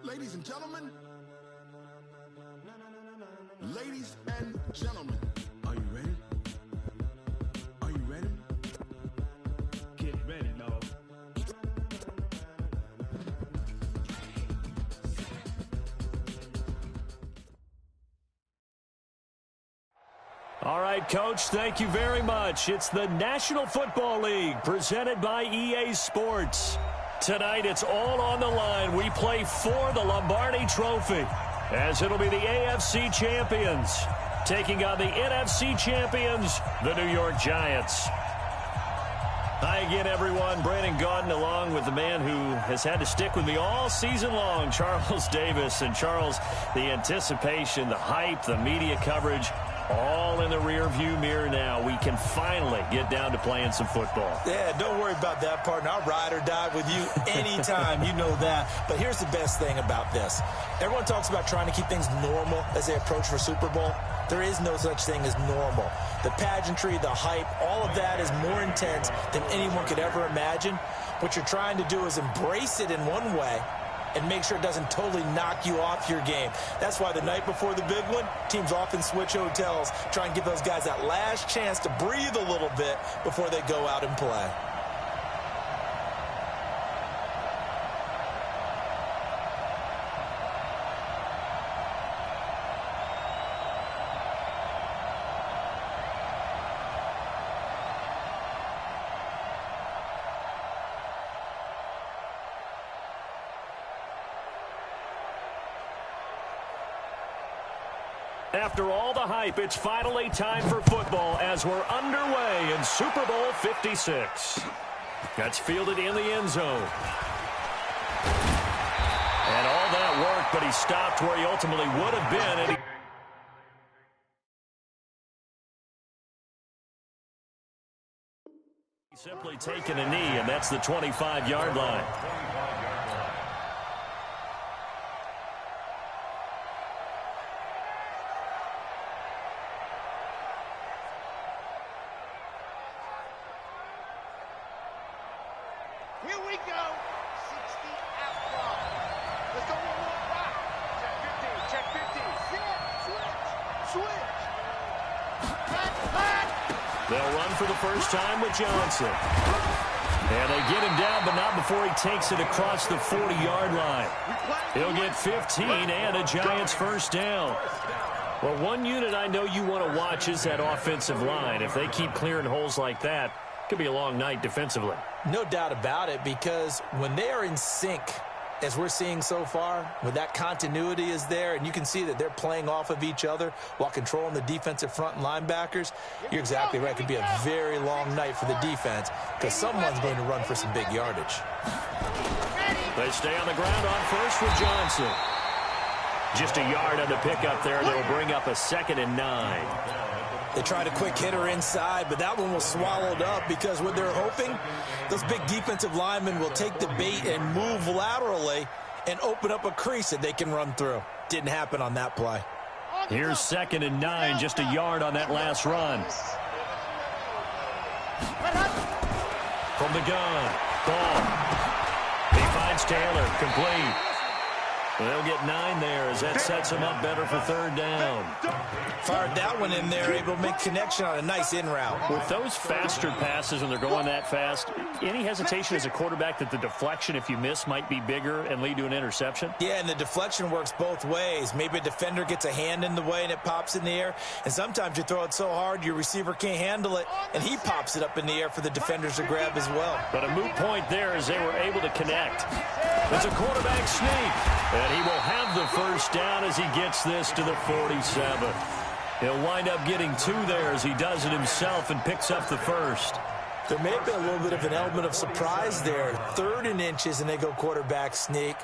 Ladies and gentlemen, are you ready? Are you ready? Get ready, dog. All right, Coach, thank you very much. It's the National Football League presented by EA Sports. Tonight, it's all on the line. We play for the Lombardi Trophy, as it'll be the AFC champions taking on the NFC champions, the New York Giants. Hi again, everyone. Brandon Gaudin along with the man who has had to stick with me all season long, Charles Davis. And Charles, the anticipation, the hype, the media coverage, all in the rearview mirror now. We can finally get down to playing some football. Yeah, don't worry about that, partner. I'll ride or die with you anytime. You know that. But here's the best thing about this. Everyone talks about trying to keep things normal as they approach for Super Bowl. There is no such thing as normal. The pageantry, the hype, all of that is more intense than anyone could ever imagine. What you're trying to do is embrace it in one way and make sure it doesn't totally knock you off your game. That's why the night before the big one, teams often switch hotels, try and give those guys that last chance to breathe a little bit before they go out and play. After all the hype, it's finally time for football as we're underway in Super Bowl 56. That's fielded in the end zone. And all that work, but he stopped where he ultimately would have been. And he simply taken a knee, and that's the 25-yard line. Here we go. 60 out front. Let's go one more back. Check 15. Check 15. Switch. Back. They'll run for the first time with Johnson. And they get him down, but not before he takes it across the 40-yard line. He'll get 15 and a Giants first down. Well, one unit I know you want to watch is that offensive line. If they keep clearing holes like that, it could be a long night defensively. No doubt about it, because when they are in sync, as we're seeing so far, when that continuity is there and you can see that they're playing off of each other while controlling the defensive front and linebackers, you're exactly right. It could be a very long night for the defense because someone's going to run for some big yardage. They stay on the ground on first with Johnson. Just a yard on the pickup there. They'll bring up a 2nd and 9. They tried a quick hitter inside, but that one was swallowed up because what they're hoping, those big defensive linemen will take the bait and move laterally and open up a crease that they can run through. Didn't happen on that play. Here's 2nd and 9, just a yard on that last run. From the gun, ball. He finds Taylor, complete. They'll get 9 there as that sets him up better for 3rd down. Fired that one in there, able to make connection on a nice in route. With those faster passes when they're going that fast, any hesitation as a quarterback that the deflection, if you miss, might be bigger and lead to an interception? Yeah, and the deflection works both ways. Maybe a defender gets a hand in the way and it pops in the air. And sometimes you throw it so hard your receiver can't handle it, and he pops it up in the air for the defenders to grab as well. But a moot point there as they were able to connect. It's a quarterback sneak. And he will have the first down as he gets this to the 47. He'll wind up getting 2 there as he does it himself and picks up the first. There may have been a little bit of an element of surprise there. 3rd and inches, and they go quarterback sneak.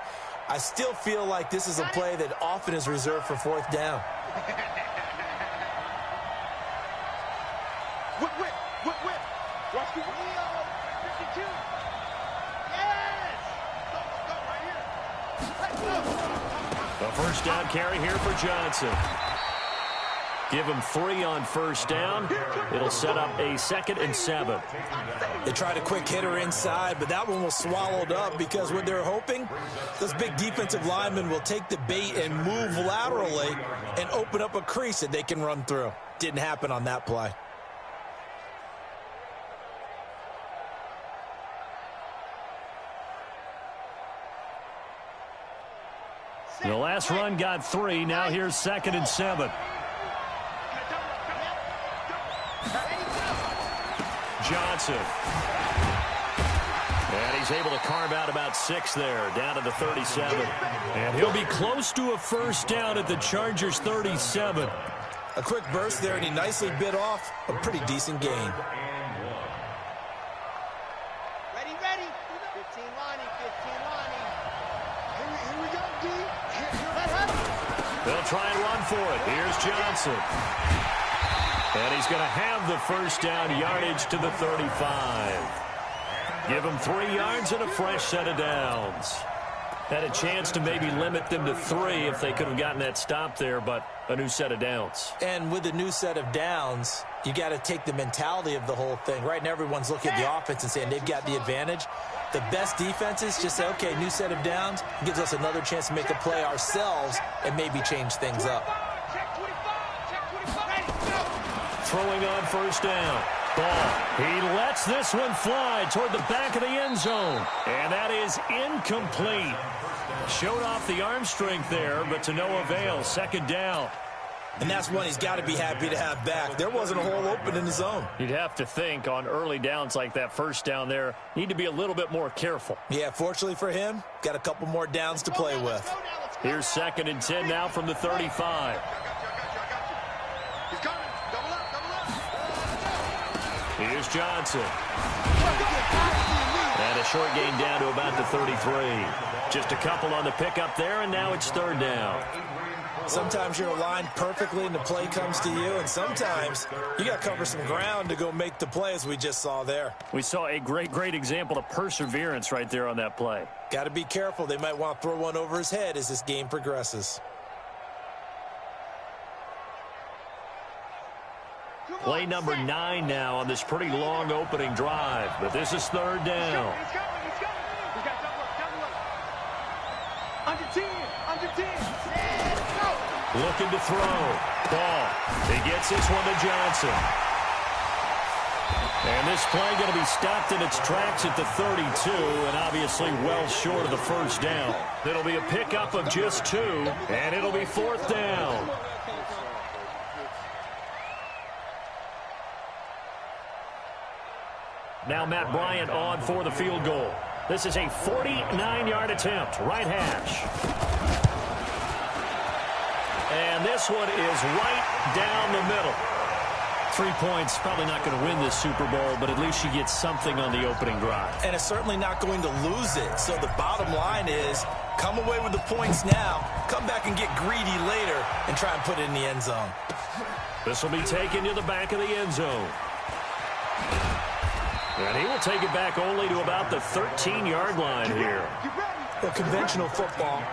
I still feel like this is a play that often is reserved for 4th down. Whip. Watch the wheel. 52. Yes. Go right here. Let's go. The first down carry here for Johnson. Give them 3 on first down. It'll set up a 2nd and 7. They tried a quick hitter inside, but that one was swallowed up because what they're hoping, those big defensive linemen will take the bait and move laterally and open up a crease that they can run through. Didn't happen on that play. The last run got 3. Now here's 2nd and 7. Johnson. And he's able to carve out about 6 there, down to the 37. And he'll be close to a first down at the Chargers' 37. A quick burst there, and he nicely bit off a pretty decent gain. Ready, ready. 15 lining, 15 lining. Here we go, D. They'll try and run for it. Here's Johnson. And he's going to have the first down yardage to the 35. Give him 3 yards and a fresh set of downs. Had a chance to maybe limit them to 3 if they could have gotten that stop there, but a new set of downs. And with a new set of downs, you got to take the mentality of the whole thing. Right now, everyone's looking at the offense and saying they've got the advantage. The best defenses just say, okay, new set of downs, gives us another chance to make a play ourselves and maybe change things up. Throwing on first down. Ball. He lets this one fly toward the back of the end zone. And that is incomplete. Showed off the arm strength there, but to no avail. 2nd down. And that's one he's got to be happy to have back. There wasn't a hole open in the zone. You'd have to think on early downs like that first down there, need to be a little bit more careful. Yeah, fortunately for him, got a couple more downs to play with. Here's 2nd and 10 now from the 35. Here's Johnson. And a short gain down to about the 33. Just a couple on the pickup there, and now it's 3rd down. Sometimes you're aligned perfectly and the play comes to you, and sometimes you got to cover some ground to go make the play, as we just saw there. We saw a great example of perseverance right there on that play. Got to be careful. They might want to throw one over his head as this game progresses. Play number 9 now on this pretty long opening drive, but this is 3rd down. He's going. He's got double up. Under 10. Looking to throw. Ball. He gets this one to Johnson. And this play going to be stopped in its tracks at the 32, and obviously well short of the first down. It'll be a pickup of just 2, and it'll be 4th down. Now Matt Bryant on for the field goal. This is a 49-yard attempt, right hash. And this one is right down the middle. 3 points, probably not going to win this Super Bowl, but at least she gets something on the opening drive. And it's certainly not going to lose it. So the bottom line is, come away with the points now, come back and get greedy later, and try and put it in the end zone. This will be taken to the back of the end zone. And he will take it back only to about the 13-yard line here. Well, conventional football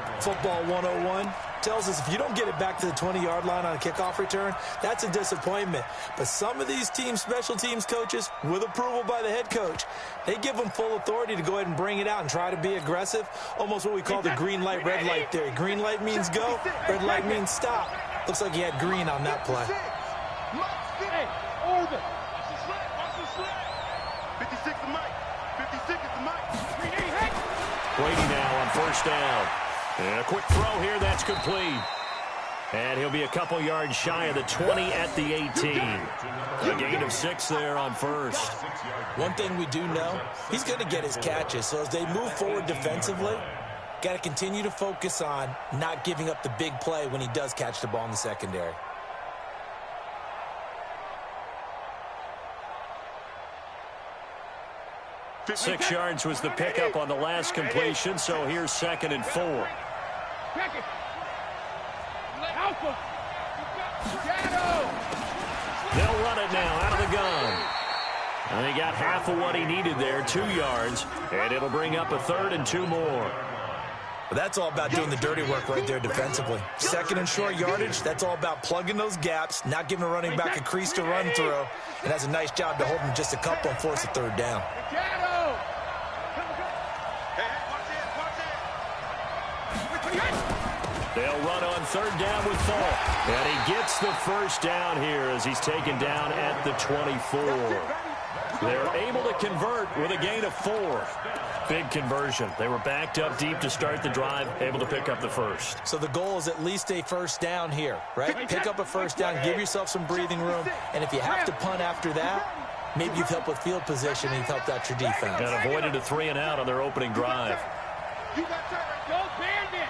101, tells us if you don't get it back to the 20-yard line on a kickoff return, that's a disappointment. But some of these teams, special teams coaches, with approval by the head coach, they give them full authority to go ahead and bring it out and try to be aggressive, almost what we call the green light, red light theory. Green light means go, red light means stop. Looks like he had green on that play. Brady now on first down. And a quick throw here, that's complete. And he'll be a couple yards shy of the 20 at the 18. A gain of 6 there on first. One thing we do know, he's going to get his catches. So as they move forward defensively, got to continue to focus on not giving up the big play when he does catch the ball in the secondary. Six yards was the pickup on the last completion, so here's 2nd and 4. They'll run it now out of the gun. And he got half of what he needed there, 2 yards, and it'll bring up a 3rd and 2 more. But that's all about doing the dirty work right there defensively. Second and short yardage, that's all about plugging those gaps, not giving a running back a crease to run through, and has a nice job to hold him just a couple and force a third down. They'll run on third down with Falk. And he gets the first down here as he's taken down at the 24. They're able to convert with a gain of 4. Big conversion. They were backed up deep to start the drive, able to pick up the first. So the goal is at least a first down here, right? Pick up a first down, give yourself some breathing room, and if you have to punt after that, maybe you've helped with field position and you've helped out your defense. And avoided a 3 and out on their opening drive. You got that. Go Bandit.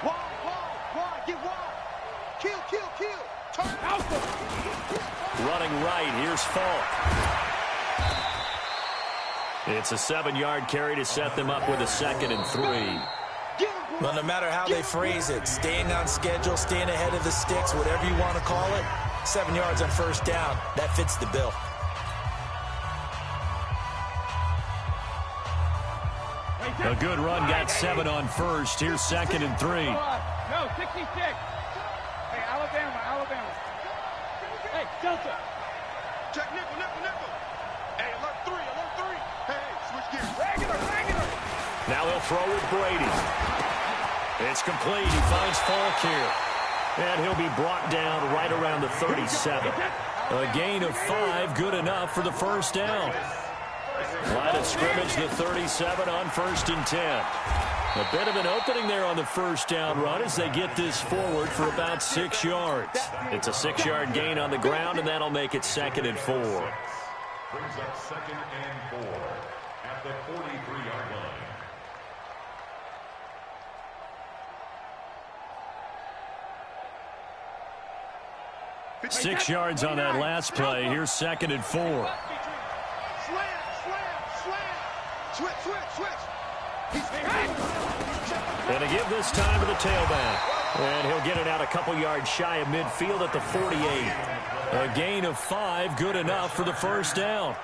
Wide. Get wide. Kill. Turn alpha. Running right, here's Falk. It's a 7-yard carry to set them up with a 2nd and 3. Well, no matter how they phrase it, staying on schedule, staying ahead of the sticks, whatever you want to call it, 7 yards on first down, that fits the bill. A good run, got 7 on first. Here's 2nd and 3. No, 66. Hey, Alabama. Hey, Delta. Check nickel. Hey, alert 3. Hey, switch gears. Regular. Now he'll throw with Brady. It's complete. He finds Falk here. And he'll be brought down right around the 37. A gain of 5, good enough for the first down. Line of scrimmage, the 37 on 1st and 10. A bit of an opening there on the first down run as they get this forward for about 6 yards. It's a 6-yard gain on the ground, and that'll make it 2nd and 4. Brings up 2nd and 4 at the 43-yard line. Six yards on that last play. Here's 2nd and 4. Slam. Switch. And to give this time to the tailback. And he'll get it out a couple yards shy of midfield at the 48. A gain of 5, good enough for the first down.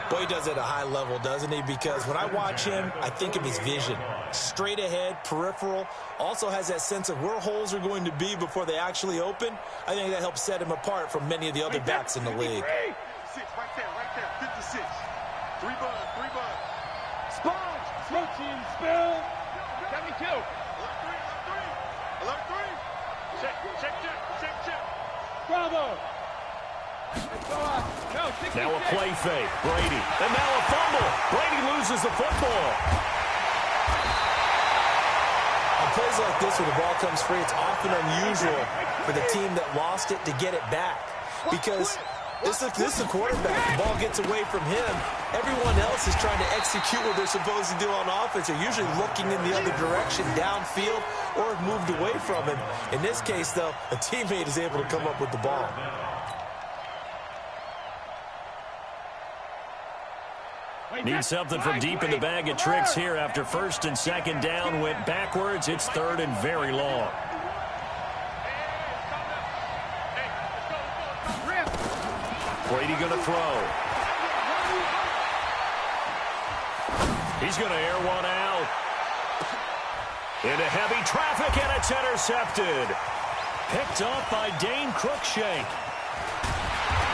Boy, he does it at a high level, doesn't he? Because when I watch him, I think of his vision. Straight ahead, peripheral, also has that sense of where holes are going to be before they actually open. I think that helps set him apart from many of the other backs in the league. 6, right there, 56. 3 bud. Sponge. Protein spill. 72. Alert 3. Check. Bravo. Now a play fake. Brady. And now a fumble. Brady loses the football. On plays like this where the ball comes free, it's often unusual for the team that lost it to get it back. Because this is a quarterback. The ball gets away from him. Everyone else is trying to execute what they're supposed to do on offense. They're usually looking in the other direction, downfield, or have moved away from him. In this case, though, a teammate is able to come up with the ball. Need something from deep in the bag of tricks here after 1st and 2nd down went backwards. It's 3rd and very long. Brady going to throw. He's going to air one out. Into heavy traffic, and it's intercepted. Picked off by Dane Cruikshank.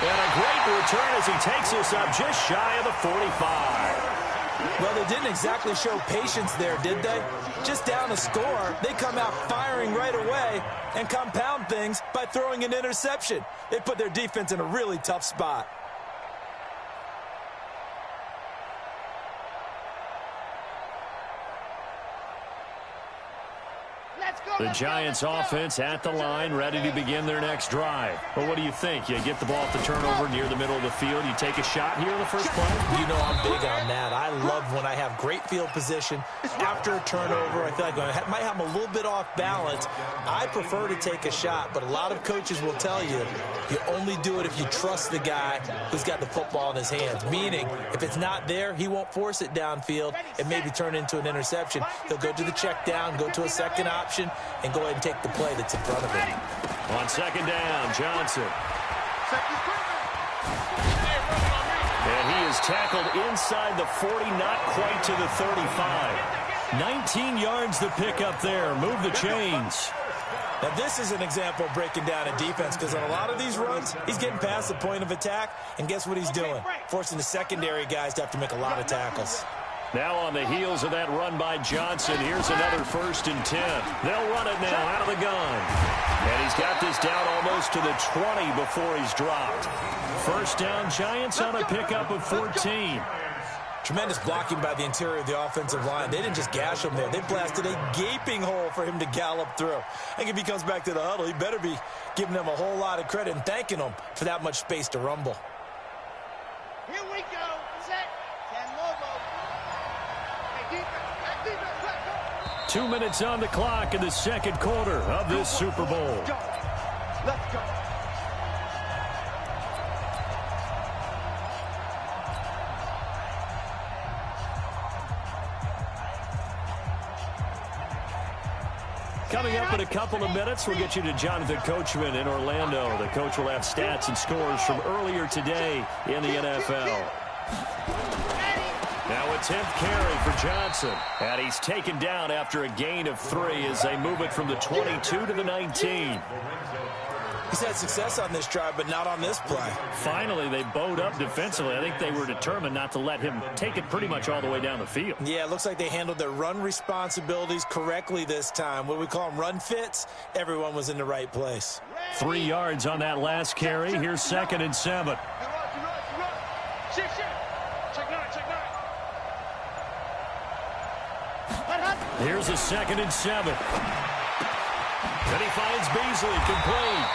And a great return as he takes us up just shy of the 45. Well, they didn't exactly show patience there, did they? Just down a score, they come out firing right away and compound things by throwing an interception. They put their defense in a really tough spot. The Giants offense at the line, ready to begin their next drive. Well, what do you think? You get the ball at the turnover near the middle of the field. You take a shot here in the first play? You know I'm big on that. I love when I have great field position after a turnover. I feel like I might have them a little bit off balance. I prefer to take a shot, but a lot of coaches will tell you, you only do it if you trust the guy who's got the football in his hands. Meaning, if it's not there, he won't force it downfield and maybe turn into an interception. He'll go to the check down, go to a second option, and go ahead and take the play that's in front of him. On 2nd down, Johnson. And he is tackled inside the 40, not quite to the 35. 19 yards to pick up there. Move the chains. Now, this is an example of breaking down a defense because on a lot of these runs, he's getting past the point of attack, and guess what he's doing? Forcing the secondary guys to have to make a lot of tackles. Now on the heels of that run by Johnson, here's another 1st and 10. They'll run it now out of the gun. And he's got this down almost to the 20 before he's dropped. First down, Giants on a pickup of 14. Tremendous blocking by the interior of the offensive line. They didn't just gash him there. They blasted a gaping hole for him to gallop through. I think if he comes back to the huddle, he better be giving them a whole lot of credit and thanking them for that much space to rumble. Here we go. Set. 10 Lobo. Hey, defense, let's go. 2 minutes on the clock in the second quarter of this Super Bowl. Let's go. Let's go. Coming up in a couple of minutes, we'll get you to Jonathan Coachman in Orlando. The coach will have stats and scores from earlier today in the NFL. Now a 10th carry for Johnson. And he's taken down after a gain of 3 as they move it from the 22 to the 19. He's had success on this drive, but not on this play. Finally, they bowed up defensively. I think they were determined not to let him take it pretty much all the way down the field. Yeah, it looks like they handled their run responsibilities correctly this time. What we call them run fits, everyone was in the right place. 3 yards on that last carry. Here's 2nd and 7. Check 9. Here's a 2nd and 7. And he finds Beasley complete.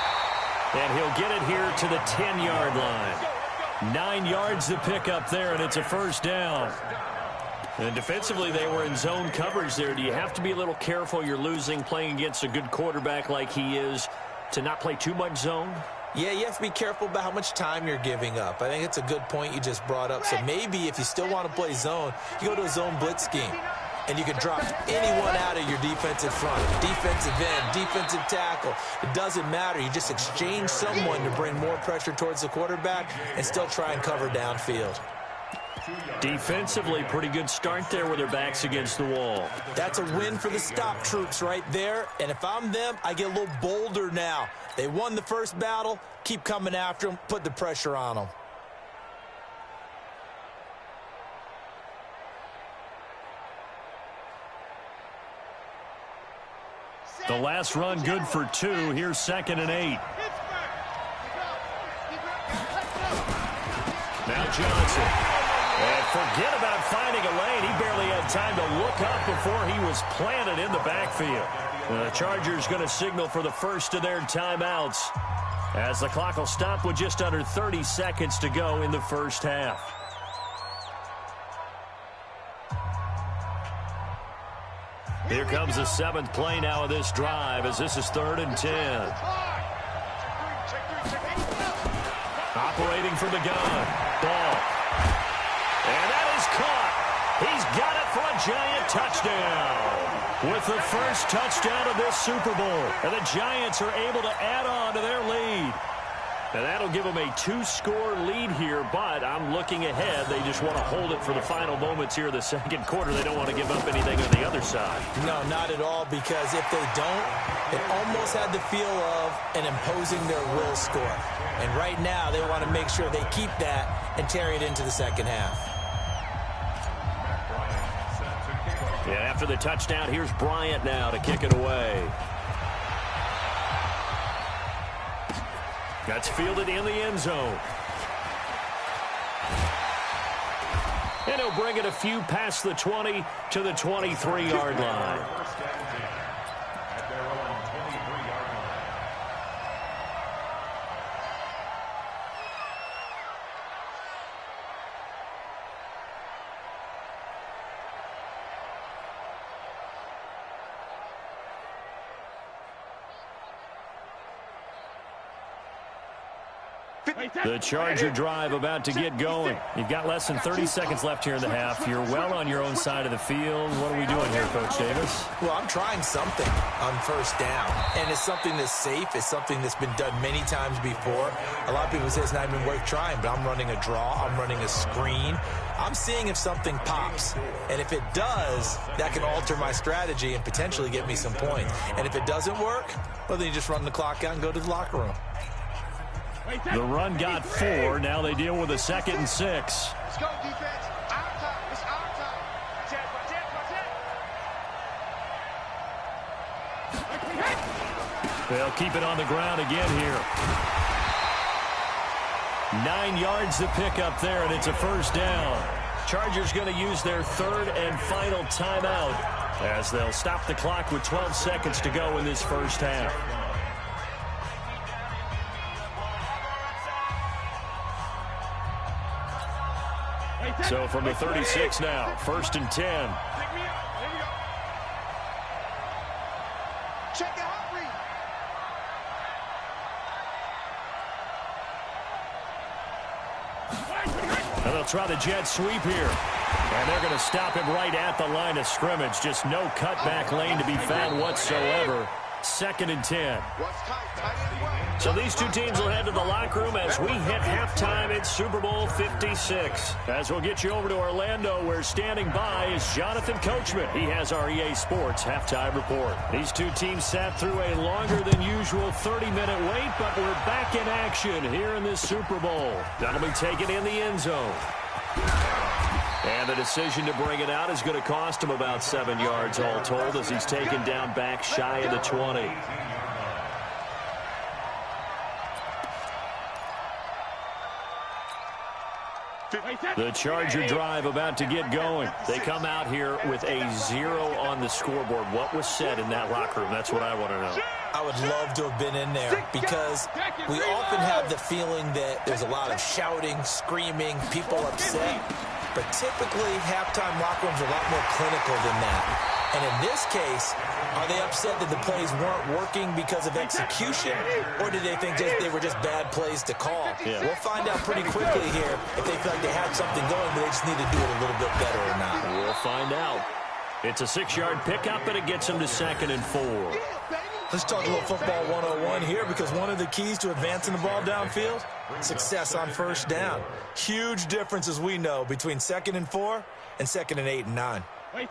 And he'll get it here to the 10-yard line. 9 yards to pick up there, and it's a first down. And defensively, they were in zone coverage there. Do you have to be a little careful? You're losing playing against a good quarterback like he is to not play too much zone? Yeah, you have to be careful about how much time you're giving up. I think it's a good point you just brought up. So maybe if you still want to play zone, you go to a zone blitz scheme. And you can drop anyone out of your defensive front. Defensive end, defensive tackle. It doesn't matter. You just exchange someone to bring more pressure towards the quarterback and still try and cover downfield. Defensively, pretty good start there with their backs against the wall. That's a win for the stop troops right there. And if I'm them, I get a little bolder now. They won the first battle. Keep coming after them. Put the pressure on them. The last run good for 2. Here's 2nd and 8. Now Johnson. And forget about finding a lane. He barely had time to look up before he was planted in the backfield. The Chargers going to signal for the first of their timeouts as the clock will stop with just under 30 seconds to go in the first half. Here comes the 7th play now of this drive as this is 3rd and 10. Operating from the gun. Ball. And that is caught. He's got it for a giant touchdown. With the first touchdown of this Super Bowl. And the Giants are able to add on to their lead. And that'll give them a 2-score lead here, but I'm looking ahead. They just want to hold it for the final moments here of the second quarter. They don't want to give up anything on the other side. No, not at all, because if they don't, it almost had the feel of an imposing their will score. And right now, they want to make sure they keep that and carry it into the second half. Yeah, after the touchdown, here's Bryant now to kick it away. That's fielded in the end zone. And he'll bring it a few past the 20 to the 23-yard line. The Charger drive about to get going. You've got less than 30 seconds left here in the half. You're well on your own side of the field. What are we doing here, Coach Davis? Well, I'm trying something on first down, and it's something that's safe. It's something that's been done many times before. A lot of people say it's not even worth trying, but I'm running a draw. I'm running a screen. I'm seeing if something pops, and if it does, that can alter my strategy and potentially get me some points. And if it doesn't work, well, then you just run the clock out and go to the locker room. The run got 4. Now they deal with a 2nd and 6. Let's go, defense. Our time. It's our time. They'll keep it on the ground again here. 9 yards to pick up there, and it's a first down. Chargers going to use their 3rd and final timeout as they'll stop the clock with 12 seconds to go in this first half. So from the 36 now, 1st and 10. Check the hot read. And they'll try the jet sweep here. And they're going to stop him right at the line of scrimmage. Just no cutback lane to be found whatsoever. 2nd and 10. So these two teams will head to the locker room as we hit halftime at Super Bowl 56. As we'll get you over to Orlando, where standing by is Jonathan Coachman. He has our EA Sports halftime report. These two teams sat through a longer than usual 30-minute wait, but we're back in action here in this Super Bowl. That'll be taken in the end zone. And the decision to bring it out is going to cost him about 7 yards all told as he's taken down back shy of the 20. The Charger drive about to get going. They come out here with a 0 on the scoreboard. What was said in that locker room? That's what I want to know. I would love to have been in there because we often have the feeling that there's a lot of shouting, screaming, people upset. But typically, halftime locker rooms are a lot more clinical than that. And in this case, are they upset that the plays weren't working because of execution, or did they think they were just bad plays to call? Yeah. We'll find out pretty quickly here if they feel like they had something going, but they just need to do it a little bit better or not. We'll find out. It's a 6-yard pickup, and it gets them to 2nd and 4. Let's talk a little football 101 here, because one of the keys to advancing the ball downfield, success on first down. Huge difference, as we know, between 2nd and 4 and 2nd and 8 and 9.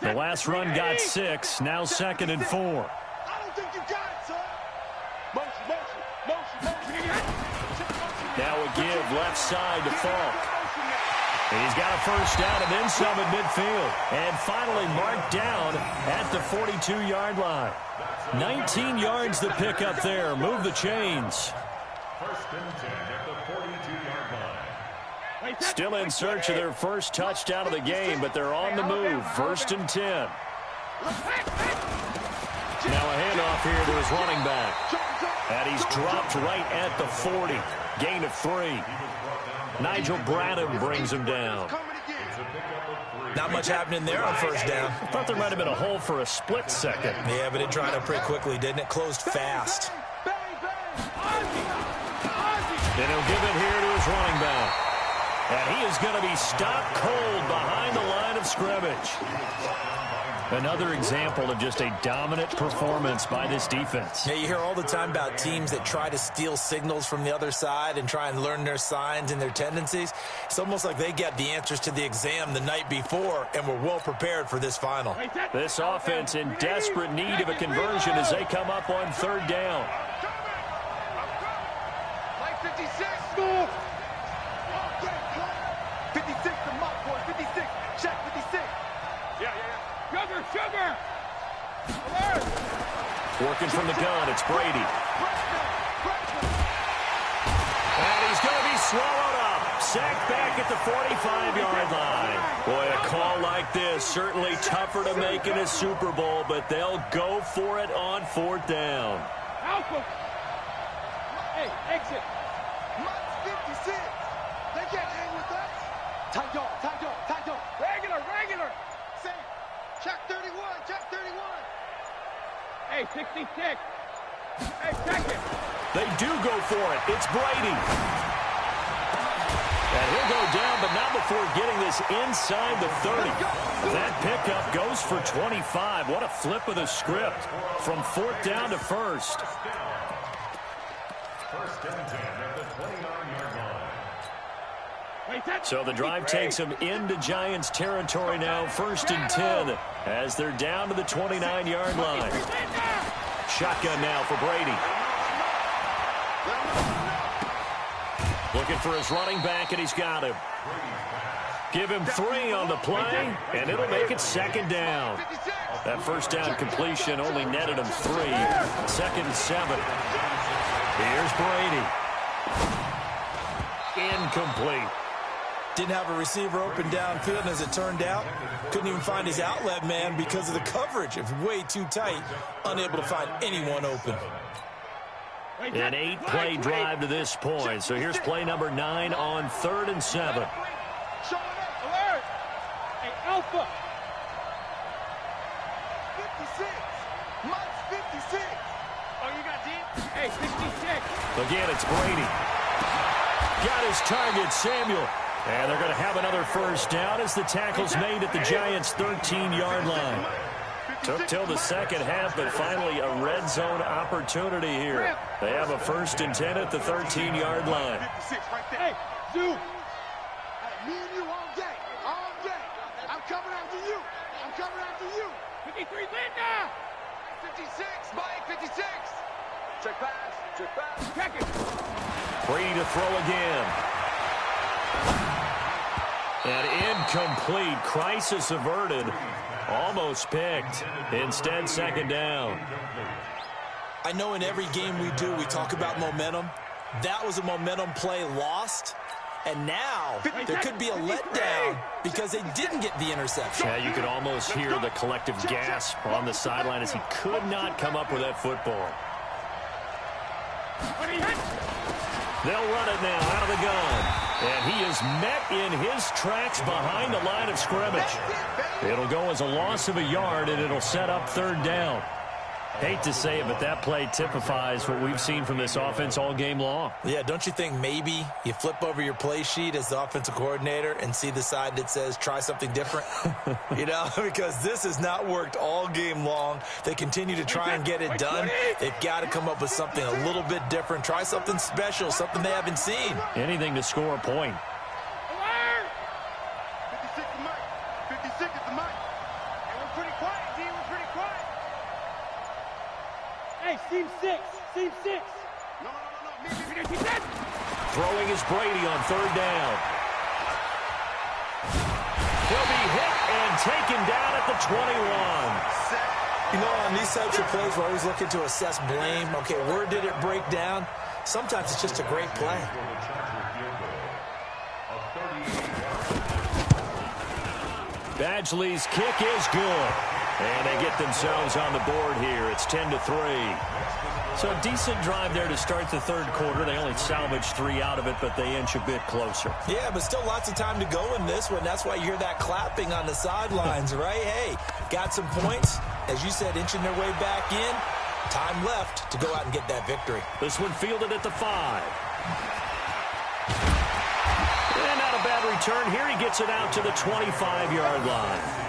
The last run got 6, now 2nd and 4. I don't think you got it, son. Motion. Now a give left side to Falk. He's got a first down and then some at midfield. And finally marked down at the 42-yard line. 19 yards to pick up there. Move the chains. 1st and 10 at the 42-yard line. Still in search of their first touchdown of the game, but they're on the move. 1st and 10. Now a handoff here to his running back. And he's dropped right at the 40. Gain of 3. Nigel Bradham brings him down. Not much happening there on first down. I thought there might have been a hole for a split second. Yeah, but it dried up pretty quickly, didn't it? Closed fast. And he'll give it here to his running back. And he is going to be stopped cold behind the line of scrimmage. Another example of just a dominant performance by this defense. Yeah, you hear all the time about teams that try to steal signals from the other side and try and learn their signs and their tendencies. It's almost like they get the answers to the exam the night before and were well prepared for this final. This offense in desperate need of a conversion as they come up on 3rd down. Like 56. Move. 56 to Mott, boy. 56. Check 56. Yeah. Sugar. Working from the gun, it's Brady. And he's going to be swallowed up. Sacked back at the 45-yard line. Boy, a call like this, certainly tougher to make in a Super Bowl, but they'll go for it on 4th down. Alpha. Hey, exit. Mott's 56. They can't hang with us. Tight dog. Regular. Say, check 31. Hey, 66. Hey, check it. They do go for it. It's Brady. And he'll go down, but not before getting this inside the 30. That pickup goes for 25. What a flip of the script from 4th down to 1st. First and 10 at the 29-yard line. So the drive takes them into Giants territory now, 1st and 10, as they're down to the 29-yard line. Shotgun now for Brady. Looking for his running back, and he's got him. Give him 3 on the play, and it'll make it 2nd down. That first down completion only netted him 3. 2nd and 7. Here's Brady. Incomplete. Didn't have a receiver open downfield, and as it turned out, couldn't even find his outlet man because of the coverage. It's way too tight, unable to find anyone open. An 8-play drive to this point. So here's play number 9 on 3rd and 7. Alert! Hey, Alpha! 56! Mike's 56! Oh, you got deep? Hey, 66! Again, it's Brady. Got his target, Samuel. And they're going to have another first down as the tackle's made at the Giants' 13-yard line. Took till the second half, but finally a red zone opportunity here. They have a 1st and 10 at the 13-yard line. Hey, Zoo! Me and you all day. All day. I'm coming after you. I'm coming after you. 53, Linda! 56, Mike, 56. Check pass. Check pass. Check it. Free to throw again. And incomplete. Crisis averted. Almost picked. Instead, 2nd down. I know in every game we do, we talk about momentum. That was a momentum play lost. And now there could be a letdown because they didn't get the interception. Yeah, you could almost hear the collective gasp on the sideline as he could not come up with that football. They'll run it now out of the gun. And he is met in his tracks behind the line of scrimmage. It'll go as a loss of a yard, and it'll set up 3rd down. Hate to say it, but that play typifies what we've seen from this offense all game long. Yeah, don't you think maybe you flip over your play sheet as the offensive coordinator and see the side that says try something different? You know, because this has not worked all game long. They continue to try and get it done. They've got to come up with something a little bit different. Try something special, something they haven't seen. Anything to score a point. 56 to Mike. 56 is the Mike. And we're pretty quiet, D. We're pretty quiet. Hey, seam 6. Seam 6. No. Me. Throwing is Brady on 3rd down. He'll be hit and taken down at the 21. You know, on these types of plays, we're always looking to assess blame. Okay, where did it break down? Sometimes it's just a great play. Badgley's kick is good. And they get themselves on the board here. It's 10-3. So a decent drive there to start the 3rd quarter. They only salvaged 3 out of it, but they inch a bit closer. Yeah, but still lots of time to go in this one. That's why you hear that clapping on the sidelines, right? Hey, got some points. As you said, inching their way back in. Time left to go out and get that victory. This one fielded at the 5. And not a bad return here. He gets it out to the 25-yard line.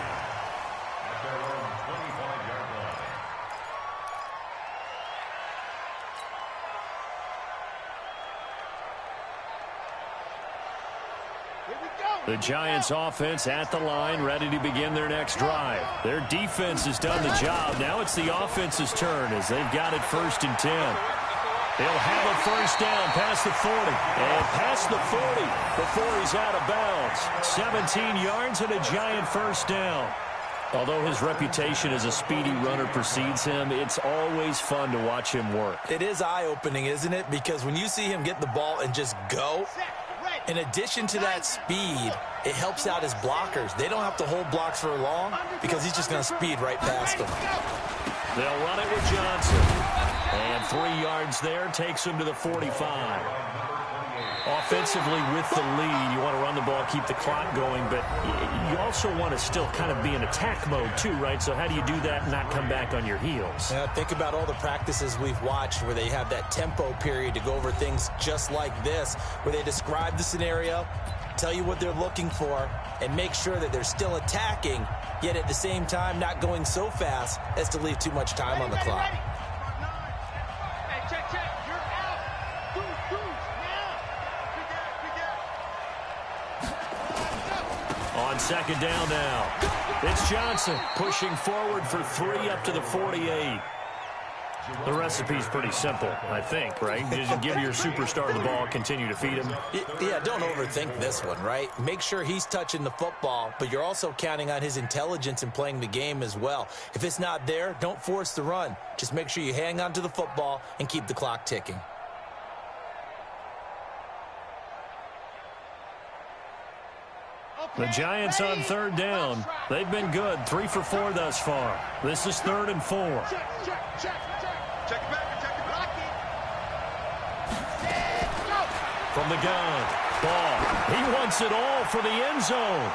The Giants offense at the line, ready to begin their next drive. Their defense has done the job. Now it's the offense's turn as they've got it 1st and 10. They'll have a first down past the 40. And past the 40 before he's out of bounds. 17 yards and a Giant first down. Although his reputation as a speedy runner precedes him, it's always fun to watch him work. It is eye-opening, isn't it? Because when you see him get the ball and just go, in addition to that speed, it helps out his blockers. They don't have to hold blocks for long because he's just going to speed right past them. They'll run it with Johnson. And 3 yards there takes him to the 45. Offensively with the lead, you want to run the ball, keep the clock going, but you also want to still kind of be in attack mode too, right? So how do you do that and not come back on your heels? Yeah, think about all the practices we've watched where they have that tempo period to go over things just like this, where they describe the scenario, tell you what they're looking for, and make sure that they're still attacking, yet at the same time not going so fast as to leave too much time on the clock. On second down now, it's Johnson pushing forward for 3 up to the 48. The recipe's pretty simple, I think, right? Just give your superstar the ball, continue to feed him. Yeah, don't overthink this one, right? Make sure he's touching the football, but you're also counting on his intelligence in playing the game as well. If it's not there, don't force the run. Just make sure you hang on to the football and keep the clock ticking. The Giants on third down. They've been good, 3 for 4 thus far. This is 3rd and 4. Check it back, check it back. From the gun, ball. He wants it all for the end zone.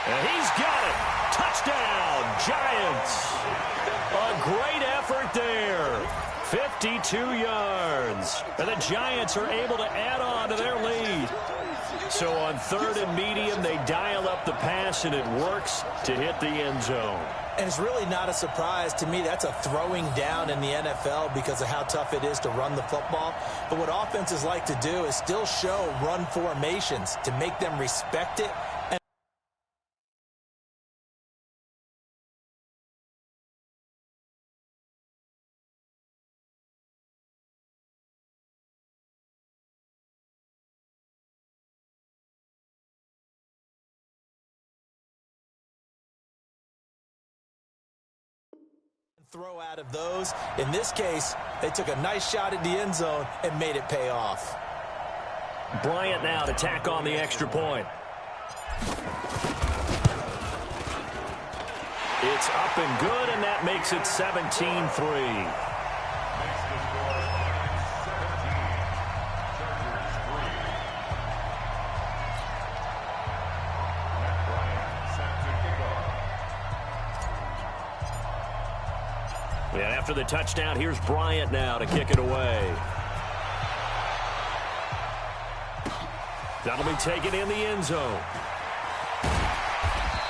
And he's got it. Touchdown, Giants. A great effort there. 52 yards. And the Giants are able to add on to their lead. So on 3rd and medium, they dial up the pass, and it works to hit the end zone. And it's really not a surprise to me. That's a throwing down in the NFL because of how tough it is to run the football. But what offenses like to do is still show run formations to make them respect it. Throw out of those. In this case, they took a nice shot at the end zone and made it pay off. Bryant now to tack on the extra point. It's up and good, and that makes it 17-3. And after the touchdown, here's Bryant now to kick it away. That'll be taken in the end zone.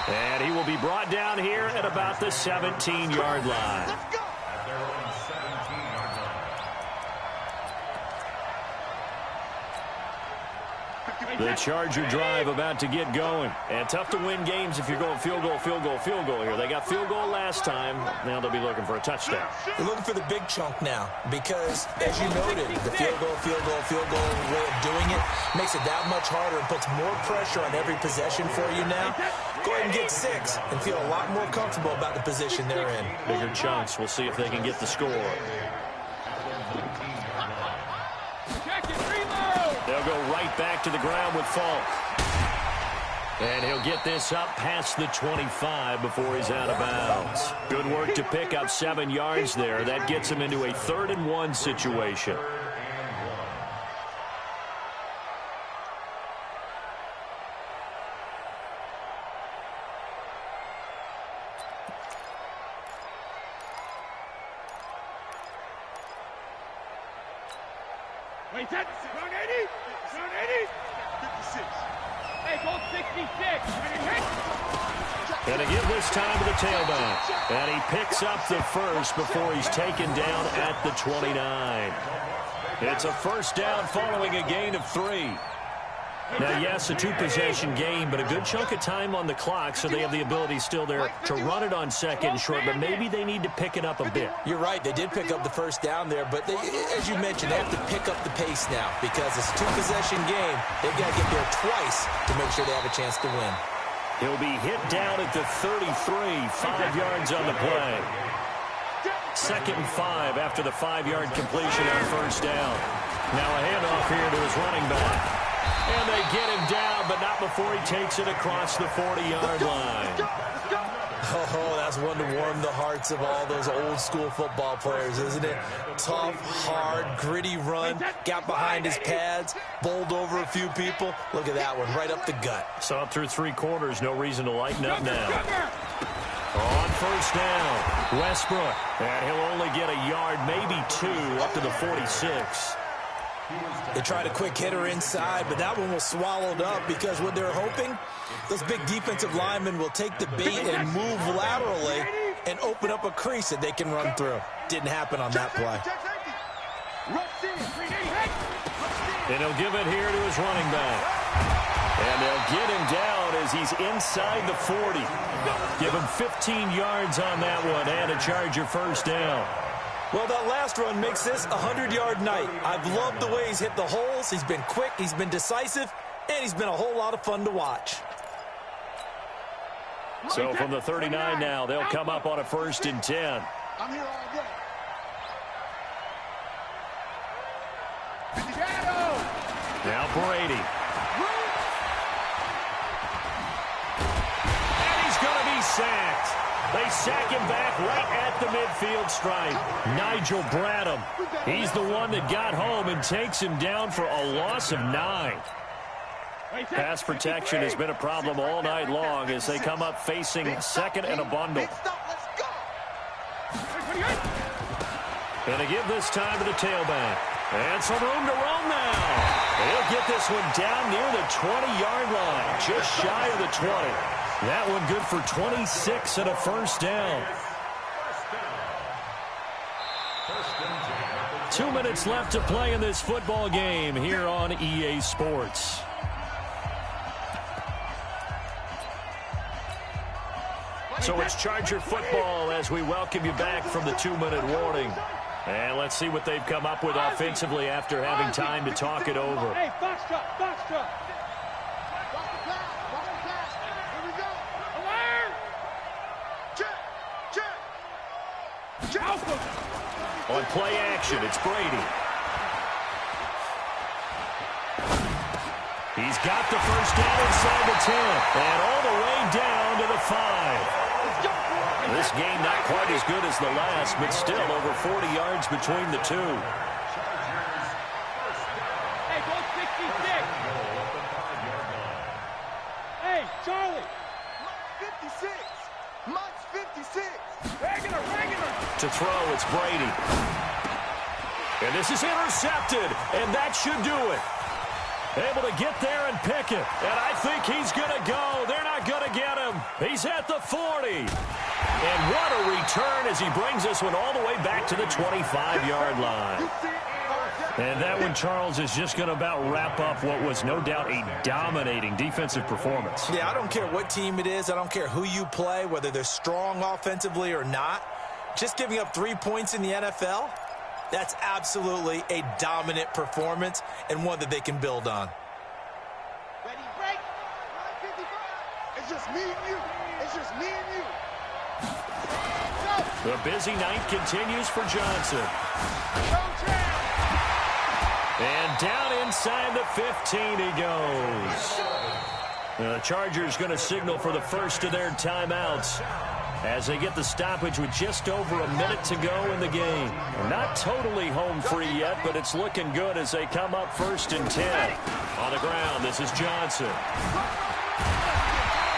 And he will be brought down here at about the 17-yard line. At their own 17-yard line. The Charger drive about to get going. And tough to win games if you're going field goal, field goal, field goal here. They got field goal last time. Now they'll be looking for a touchdown. They're looking for the big chunk now because, as you noted, the field goal way of doing it makes it that much harder and puts more pressure on every possession for you now. Go ahead and get 6 and feel a lot more comfortable about the position they're in. Bigger chunks. We'll see if they can get the score. They'll go right back to the ground with Falk. And he'll get this up past the 25 before he's out of bounds. Good work to pick up 7 yards there. That gets him into a 3rd and 1 situation. Wait, that's zone 80? Zone 80? 56. Hey, goal 66. And to give this time to the tailback. And he picks up the first before he's taken down at the 29. It's a first down following a gain of 3. Now, yes, a 2-possession game, but a good chunk of time on the clock, so they have the ability still there to run it on 2nd and short, but maybe they need to pick it up a bit. You're right. They did pick up the first down there, but they, as you mentioned, they have to pick up the pace now because it's a 2-possession game. They've got to get there twice to make sure they have a chance to win. He'll be hit down at the 33, 5 yards on the play. 2nd and 5 after the 5-yard completion on first down. Now a handoff here to his running back. And they get him down, but not before he takes it across the 40-yard line. Oh, that's one to warm the hearts of all those old school football players, isn't it? Tough, hard, gritty run, got behind his pads, bowled over a few people. Look at that one, right up the gut. So up through 3 quarters, no reason to lighten up now. On first down, Westbrook. And he'll only get a yard, maybe 2, up to the 46. They tried a quick hitter inside, but that one was swallowed up because what they're hoping, those big defensive linemen will take the bait and move laterally and open up a crease that they can run through. Didn't happen on that play. And he'll give it here to his running back. And they'll get him down as he's inside the 40. Give him 15 yards on that one and a Charger first down. Well, that last run makes this a 100-yard night. I've loved the way he's hit the holes. He's been quick, he's been decisive, and he's been a whole lot of fun to watch. So from the 39 now, they'll come up on a 1st and 10. I'm here all day. Now Brady. And he's going to be sacked. They sack him back right at the midfield stripe. Nigel Bradham. He's the one that got home and takes him down for a loss of 9. Pass protection has been a problem all night long as they come up facing 2nd and a bundle. And they give this time to the tailback. And some room to roam now. He'll get this one down near the 20-yard line, just shy of the 20. That one good for 26 and a first down. 2 minutes left to play in this football game here on EA Sports. So it's Charger football as we welcome you back from the 2-minute warning. And let's see what they've come up with offensively after having time to talk it over. Hey, box truck, box truck. Box the pass, box the pass. Here we go. Alert! Check, check. On play action, it's Brady. He's got the first down inside the 10. And all the way down to the 5. This game not quite as good as the last, but still over 40 yards between the two. Hey, go 66. Hey, Charlie. 56. Mike's 56. Regular. To throw, it's Brady. And this is intercepted, and that should do it. Able to get there and pick it. And I think he's going to go. They're not going to get him. He's at the 40. And what a return as he brings this one all the way back to the 25-yard line. And that one, Charles, is just going to about wrap up what was no doubt a dominating defensive performance. Yeah, I don't care what team it is. I don't care who you play, whether they're strong offensively or not. Just giving up 3 points in the NFL, that's absolutely a dominant performance and one that they can build on. Ready, break. 55. It's just me and you. It's just me and you. The busy night continues for Johnson. And down inside the 15 he goes. The Chargers going to signal for the first of their timeouts as they get the stoppage with just over a minute to go in the game. Not totally home free yet, but it's looking good as they come up 1st and 10. On the ground, this is Johnson.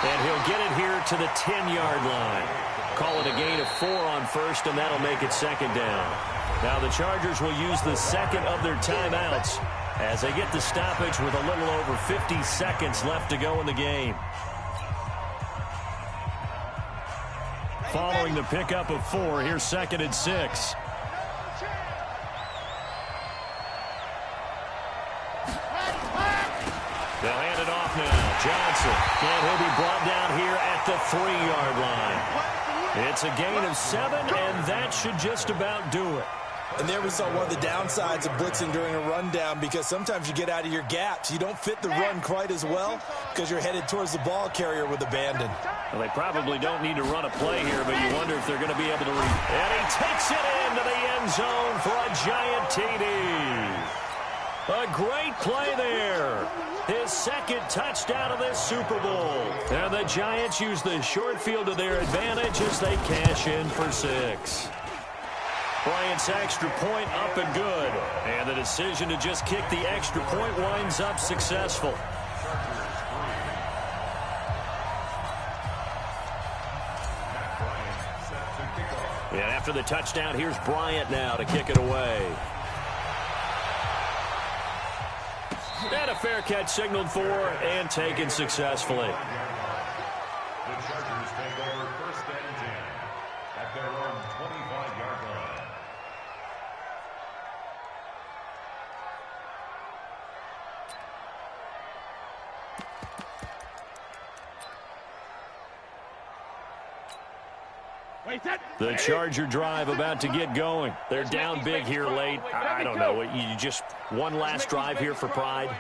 And he'll get it here to the 10-yard line. Call it a gain of 4 on 1st, and that'll make it 2nd down. Now the Chargers will use the 2nd of their timeouts as they get the stoppage with a little over 50 seconds left to go in the game. Following the pickup of 4, here's 2nd and 6. They'll hand it off now. Johnson. And he'll be brought down here at the 3-yard line. It's a gain of 7, and that should just about do it. And there we saw one of the downsides of blitzing during a rundown, because sometimes you get out of your gaps. You don't fit the run quite as well because you're headed towards the ball carrier with abandon. Well, they probably don't need to run a play here, but you wonder if they're going to be able to And he takes it into the end zone for a giant TD. A great play there. His second touchdown of this Super Bowl. And the Giants use the short field to their advantage as they cash in for 6. Bryant's extra point up and good. And the decision to just kick the extra point winds up successful. And after the touchdown, here's Bryant now to kick it away. And a fair catch signaled for and taken successfully. The Chargers take over 1st and 10 at their own 25-yard line. The Charger drive about to get going. They're down big here late. I don't know. You just one last drive here for pride.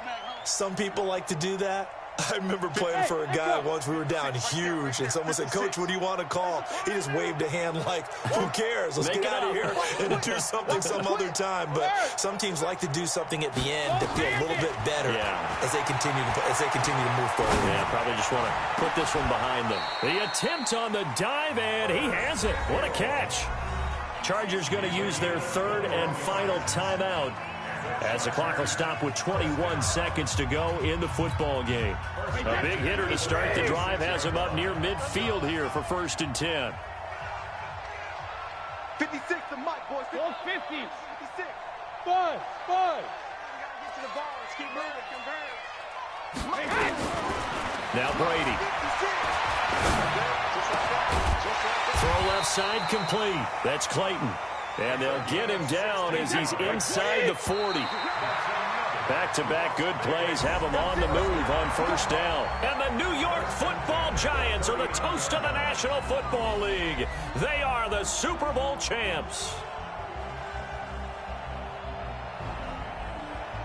Some people like to do that. I remember playing for a guy once. We were down huge, and someone said, "Coach, what do you want to call?" He just waved a hand like, "Who cares? Let's get out of here and do something some other time." But some teams like to do something at the end to feel a little bit better as they continue to move forward. Yeah, probably just want to put this one behind them. The attempt on the dive, and he has it. What a catch! Chargers going to use their 3rd and final timeout, as the clock will stop with 21 seconds to go in the football game. A big hitter to start the drive has him up near midfield here for 1st and 10. 56 to Mike, boys. 50. 56. Five. We gotta get to the ball. Let's keep moving. Now Brady. Throw left side complete. That's Clayton. And they'll get him down as he's inside the 40. Back-to-back good plays have him on the move on 1st down. And the New York Football Giants are the toast of the National Football League. They are the Super Bowl champs.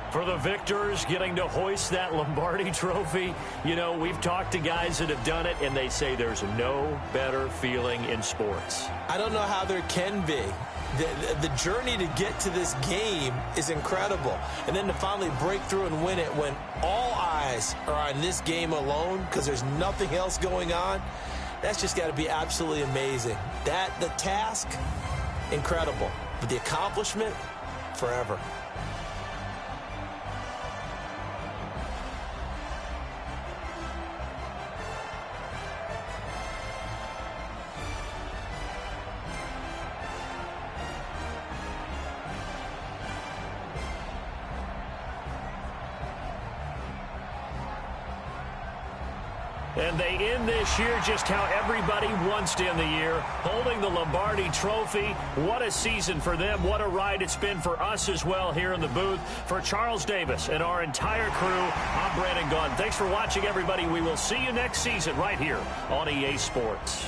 For the victors, getting to hoist that Lombardi trophy, you know, we've talked to guys that have done it, and they say there's no better feeling in sports. I don't know how there can be. The journey to get to this game is incredible. And then to finally break through and win it when all eyes are on this game alone because there's nothing else going on, that's just got to be absolutely amazing. The task, incredible. But the accomplishment, forever. And they end this year just how everybody wants to end the year, holding the Lombardi trophy. What a season for them. What a ride it's been for us as well here in the booth. For Charles Davis and our entire crew, I'm Brandon Gaudin. Thanks for watching, everybody. We will see you next season right here on EA Sports.